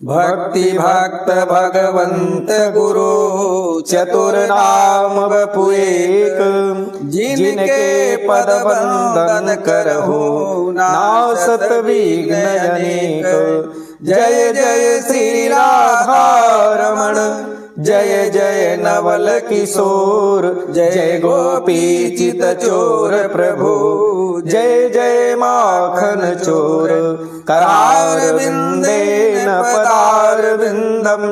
भक्ति भक्त भगवंत गुरु चतुर नाम बपु एक। जिनके पद वंदन करहु नासत विघ्न अनेक। जय जय श्री राधा रमण जय जय नवल किशोर। जय गोपी चित चोर प्रभु जय जय माखन चोर। करारविंदेन पदारविंदम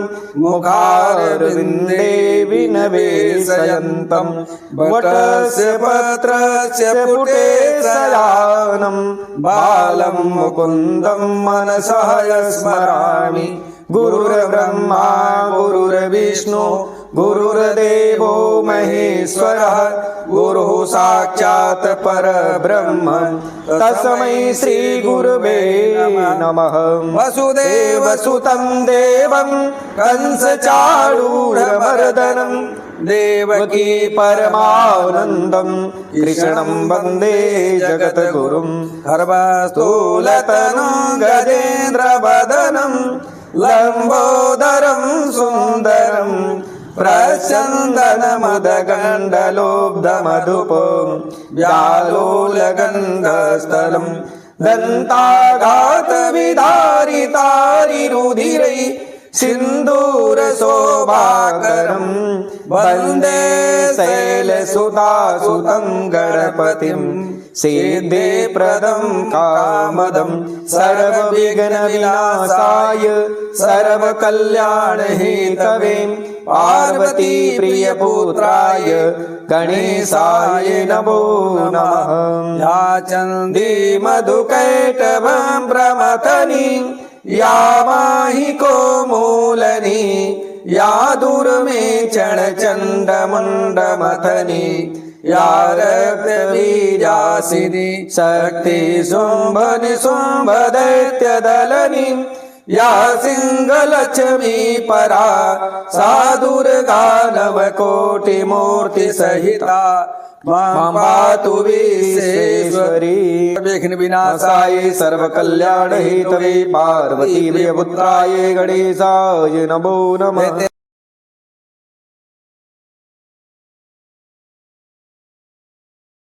मुखारविंदे विनवेशयन्तं। वटस्य पत्रस्य पुटे शयानं बालं मुकुन्दं मनसः स्मरामि। गुरुर्ब्रह्मा गुरुर्विष्णु गुरुर्देवो महेश्वरः। गुरुः साक्षात् परब्रह्म तस्मै श्री गुरुवे नमः। वसुदेवसुतं देवं कंसचाणूरमर्दनं देवकी परमानन्दं कृष्णं वन्दे जगद्गुरुं। गर्भस्थूलतनुं गजेन्द्रवदनं लंबोदरं सुंदरं प्रचन्दनमदगण्डलोब्धमधुपं व्यालोलगन्धस्थलं। दन्ताघातविदारितारिरुधिरै सिन्दूरशोभाकरं वन्दे शैलसुतासुतं गणपतिं। सिद्धिप्रदं कामदं सर्वविघ्नविनाशाय सर्वकल्याणहेतवे। पार्वती प्रियपुत्राय गणेशाय नमो नमः। या चन्दी मधुकैटभं प्रमथनी या माहिको मूलनी। या दुर्मेचण चण्डमुण्डमथनी या रक्तबीजासिनी। शक्ति शुम्भ निशुम्भ दैत्यदलनी या सिंहलक्ष्मी परा। सा दुर्गा नवकोटिमूर्ति सहिता मां पातु विश्वेश्वरी। विघ्न विनाशाय सर्वकल्याण हेतवे पार्वती प्रियपुत्राय गणेशाय नमो नमः।